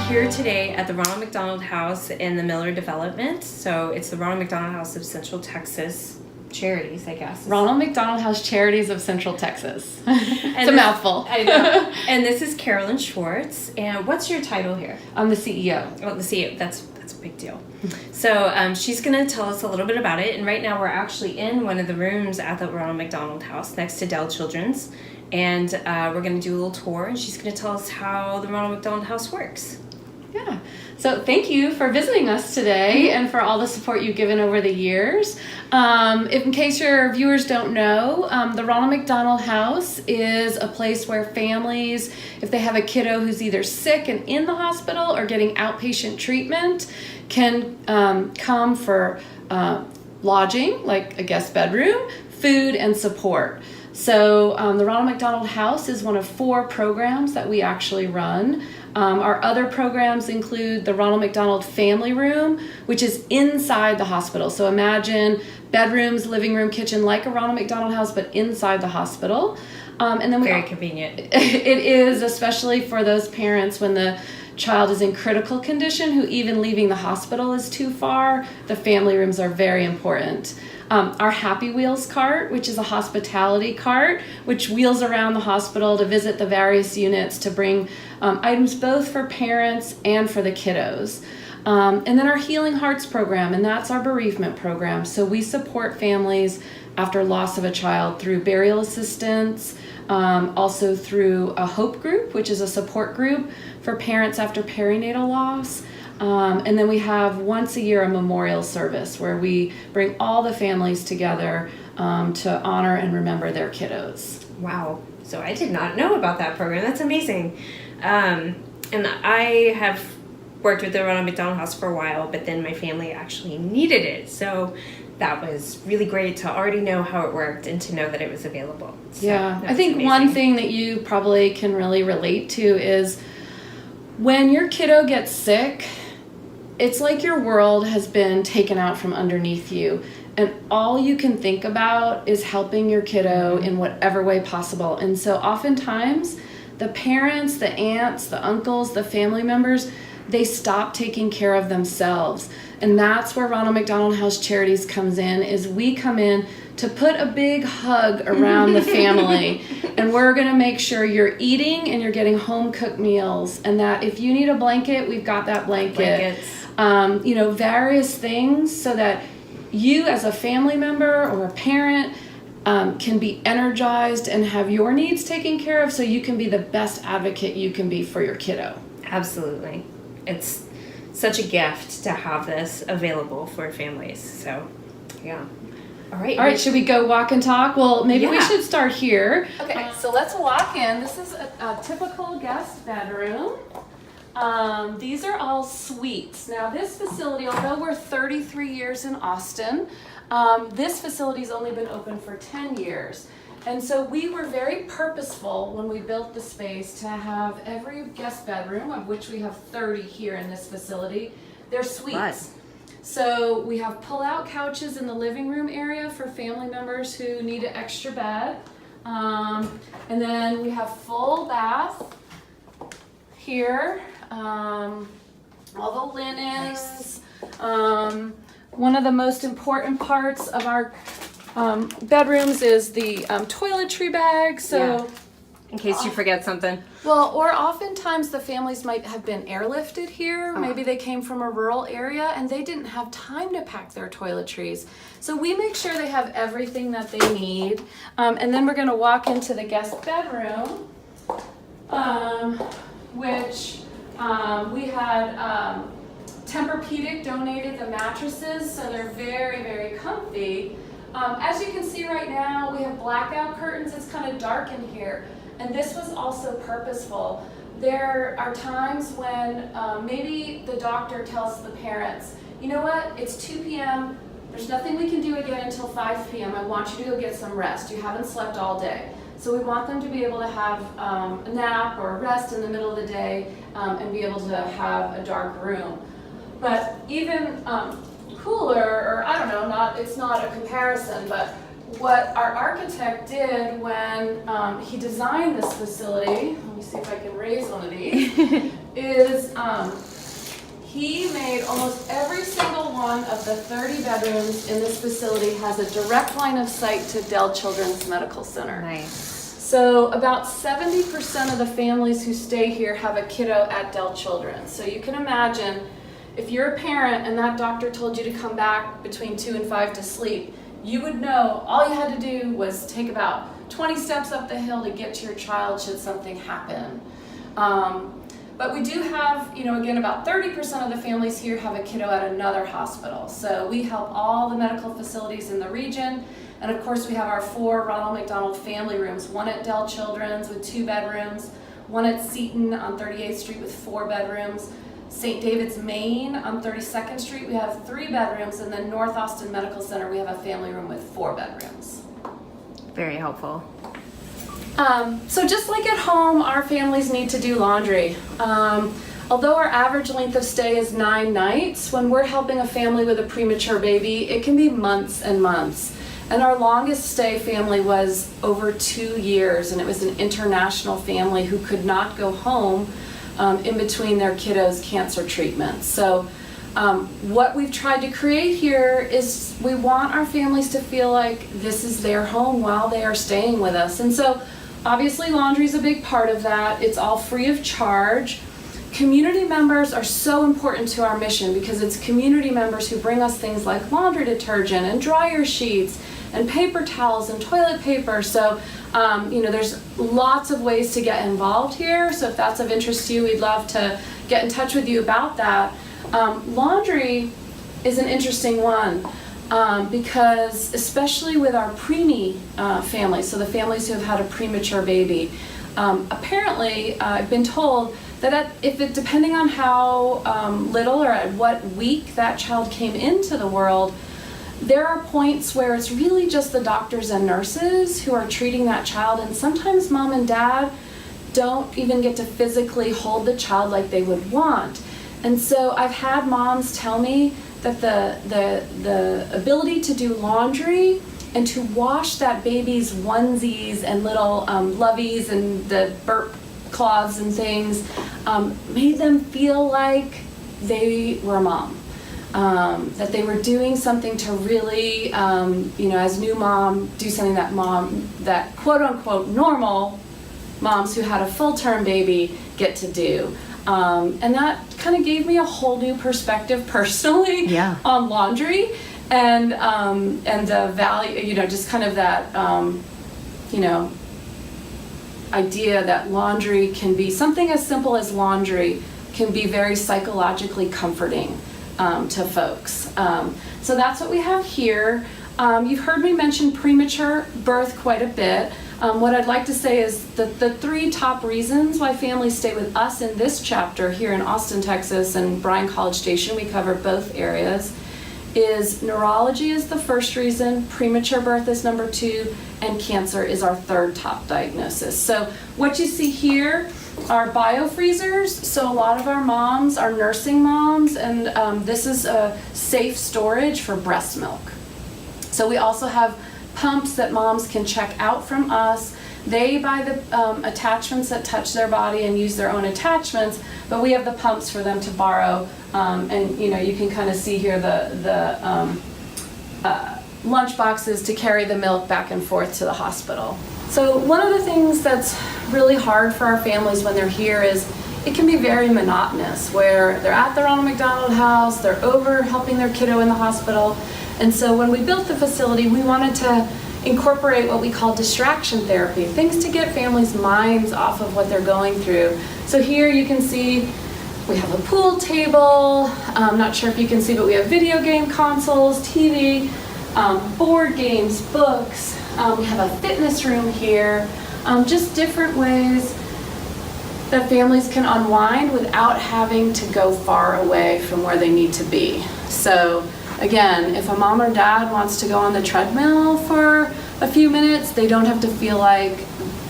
here today at the Ronald McDonald House in the Miller Development. So it's the Ronald McDonald House of Central Texas Charities, I guess. Ronald McDonald House Charities of Central Texas. It's a mouthful. I know. And this is Carolyn Schwartz. And what's your title here? I'm the CEO. Oh, the CEO. That's a big deal. So she's going to tell us a little bit about it. And right now we're actually in one of the rooms at the Ronald McDonald House next to Dell Children's. And we're going to do a little tour. And she's going to tell us how the Ronald McDonald House works. Yeah. So thank you for visiting us today and for all the support you've given over the years. In case your viewers don't know, the Ronald McDonald House is a place where families, if they have a kiddo who's either sick and in the hospital or getting outpatient treatment, can come for lodging, like a guest bedroom, food, and support. So the Ronald McDonald House is one of 4 programs that we actually run. Our other programs include the Ronald McDonald Family Room, which is inside the hospital. So imagine bedrooms, living room, kitchen, like a Ronald McDonald House, but inside the hospital. And then Very convenient. It is, especially for those parents when the child is in critical condition, who even leaving the hospital is too far. The family rooms are very important. Our Happy Wheels cart, which is a hospitality cart, which wheels around the hospital to visit the various units to bring items both for parents and for the kiddos. And then our Healing Hearts program, and that's our bereavement program. So we support families after loss of a child through burial assistance, also through a Hope group, which is a support group for parents after perinatal loss. And then we have once a year a memorial service where we bring all the families together to honor and remember their kiddos. Wow. So I did not know about that program. That's amazing. And I have worked with the Ronald McDonald House for a while, but then my family actually needed it. So that was really great to already know how it worked and to know that it was available. So yeah. I think amazing. One thing that you probably can really relate to is when your kiddo gets sick, it's like your world has been taken out from underneath you, and all you can think about is helping your kiddo in whatever way possible. And so oftentimes the parents, the aunts, the uncles, the family members, they stop taking care of themselves. And that's where Ronald McDonald House Charities comes in, is we come in to put a big hug around the family. And we're gonna make sure you're eating and you're getting home cooked meals, and that if you need a blanket, we've got that blanket. Various things so that you as a family member or a parent can be energized and have your needs taken care of so you can be the best advocate you can be for your kiddo. Absolutely. It's such a gift to have this available for families. So, yeah. All right, should we go walk and talk? Well, maybe we Yeah. should start here. Okay, so let's walk in. This is a typical guest bedroom. These are all suites. Now this facility, although we're 33 years in Austin, this facility's only been open for 10 years. And so we were very purposeful when we built the space to have every guest bedroom, of which we have 30 here in this facility, they're suites. Nice. So we have pull-out couches in the living room area for family members who need an extra bed. And then we have full bath here. All the linens. One of the most important parts of our bedrooms is the toiletry bag. So, in case you forget something. well, or oftentimes the families might have been airlifted here. Maybe they came from a rural area and they didn't have time to pack their toiletries. So we make sure they have everything that they need. And then we're going to walk into the guest bedroom, which we had Tempur-Pedic donated the mattresses, so they're very, very comfy. As you can see right now, we have blackout curtains. It's kind of dark in here, and this was also purposeful. There are times when maybe the doctor tells the parents, you know what, it's 2 p.m., there's nothing we can do again until 5 p.m. I want you to go get some rest. You haven't slept all day. So we want them to be able to have a nap or a rest in the middle of the day and be able to have a dark room. But even cooler, or I don't know, it's not a comparison, but what our architect did when he designed this facility, let me see if I can raise one of these, is he made almost every single one of the 30 bedrooms in this facility has a direct line of sight to Dell Children's Medical Center. Nice. So about 70% of the families who stay here have a kiddo at Dell Children's. So you can imagine if you're a parent and that doctor told you to come back between 2 and 5 to sleep, you would know all you had to do was take about 20 steps up the hill to get to your child should something happen. But we do have, again, about 30% of the families here have a kiddo at another hospital. So we help all the medical facilities in the region. And of course we have our 4 Ronald McDonald family rooms, one at Dell Children's with 2 bedrooms, one at Seton on 38th Street with 4 bedrooms, St. David's, Maine on 32nd Street, we have 3 bedrooms, and then North Austin Medical Center, we have a family room with 4 bedrooms. Very helpful. So just like at home, our families need to do laundry. Although our average length of stay is 9 nights, when we're helping a family with a premature baby, it can be months and months. And our longest stay family was over 2 years, and it was an international family who could not go home in between their kiddos' cancer treatments. So what we've tried to create here is we want our families to feel like this is their home while they are staying with us. And so obviously laundry is a big part of that. It's all free of charge. Community members are so important to our mission because it's community members who bring us things like laundry detergent and dryer sheets and paper towels and toilet paper. So there's lots of ways to get involved here. So if that's of interest to you, we'd love to get in touch with you about that. Laundry is an interesting one because especially with our preemie families, so the families who have had a premature baby, apparently I've been told that depending on how little or at what week that child came into the world, there are points where it's really just the doctors and nurses who are treating that child, and sometimes mom and dad don't even get to physically hold the child like they would want. And so I've had moms tell me that the ability to do laundry and to wash that baby's onesies and little loveys and the burp cloths and things made them feel like they were a mom. That they were doing something to really, as new mom, do something that quote unquote normal moms who had a full-term baby get to do. And that kind of gave me a whole new perspective personally on laundry and the value, just kind of that, idea that laundry can be something as simple as laundry can be very psychologically comforting to folks. So that's what we have here. You've heard me mention premature birth quite a bit. What I'd like to say is that the 3 top reasons why families stay with us in this chapter here in Austin, Texas and Bryan College Station, we cover both areas, is neurology is the first reason, premature birth is number 2, and cancer is our 3rd top diagnosis. So what you see here are biofreezers. So a lot of our moms are nursing moms, and this is a safe storage for breast milk. So we also have pumps that moms can check out from us. They buy the attachments that touch their body and use their own attachments, but we have the pumps for them to borrow. And you can kind of see here the lunch boxes to carry the milk back and forth to the hospital. So one of the things that's really hard for our families when they're here is it can be very monotonous, where they're at the Ronald McDonald house, they're over helping their kiddo in the hospital. And so when we built the facility, we wanted to incorporate what we call distraction therapy, things to get families' minds off of what they're going through. So here you can see we have a pool table. I'm not sure if you can see, but we have video game consoles, TV, board games, books. We have a fitness room here. Just different ways that families can unwind without having to go far away from where they need to be. So again, if a mom or dad wants to go on the treadmill for a few minutes, they don't have to feel like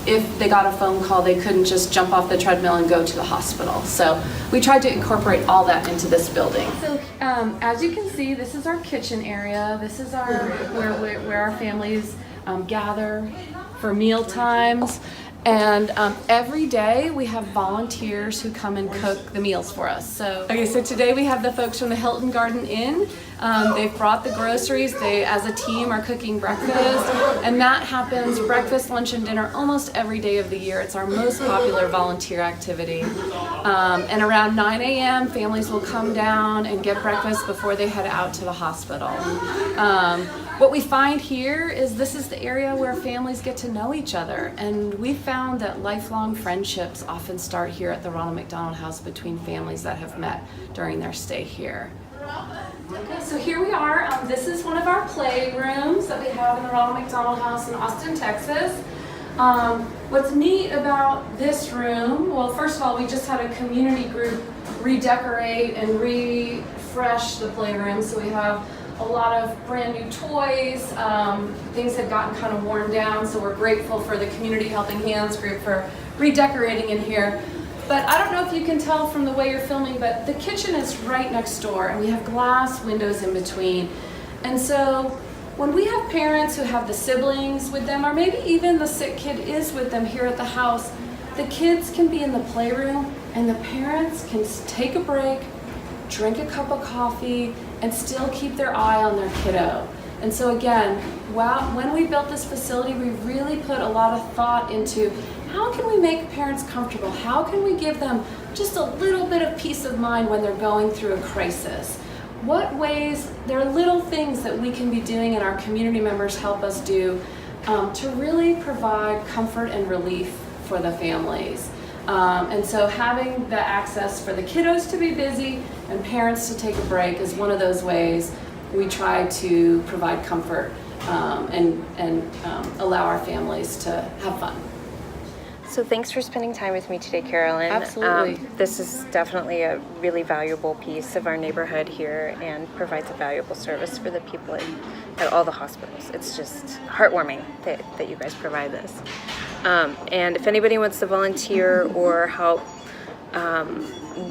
if they got a phone call, they couldn't just jump off the treadmill and go to the hospital. So we tried to incorporate all that into this building. So as you can see, this is our kitchen area. This is where our families gather for meal times. And every day we have volunteers who come and cook the meals for us. So today we have the folks from the Hilton Garden Inn. They've brought the groceries. They, as a team, are cooking breakfast. And that happens breakfast, lunch, and dinner almost every day of the year. It's our most popular volunteer activity. And around 9 a.m., families will come down and get breakfast before they head out to the hospital. What we find here is this is the area where families get to know each other, and we found that lifelong friendships often start here at the Ronald McDonald House between families that have met during their stay here. Okay, so here we are. This is one of our playrooms that we have in the Ronald McDonald House in Austin, Texas. What's neat about this room, well, first of all, we just had a community group redecorate and refresh the playroom, so we have a lot of brand new toys. Things had gotten kind of worn down, so we're grateful for the Community Helping Hands group for redecorating in here. But I don't know if you can tell from the way you're filming, but the kitchen is right next door, and we have glass windows in between. And so when we have parents who have the siblings with them, or maybe even the sick kid is with them here at the house, the kids can be in the playroom, and the parents can take a break, drink a cup of coffee, and still keep their eye on their kiddo. And so again, when we built this facility, we really put a lot of thought into how can we make parents comfortable? How can we give them just a little bit of peace of mind when they're going through a crisis? What ways, there are little things that we can be doing and our community members help us do to really provide comfort and relief for the families. And so having the access for the kiddos to be busy and parents to take a break is one of those ways we try to provide comfort and allow our families to have fun. So thanks for spending time with me today, Carolyn. Absolutely. This is definitely a really valuable piece of our neighborhood here and provides a valuable service for the people at all the hospitals. It's just heartwarming that you guys provide this. And if anybody wants to volunteer or help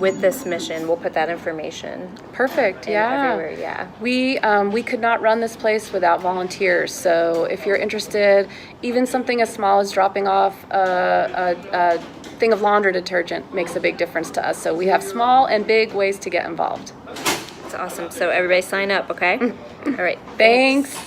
with this mission, we'll put that information. Perfect. Yeah. Everywhere. Yeah. We could not run this place without volunteers. So if you're interested, even something as small as dropping off a thing of laundry detergent makes a big difference to us. So we have small and big ways to get involved. It's awesome. So everybody sign up, okay? All right. Thanks.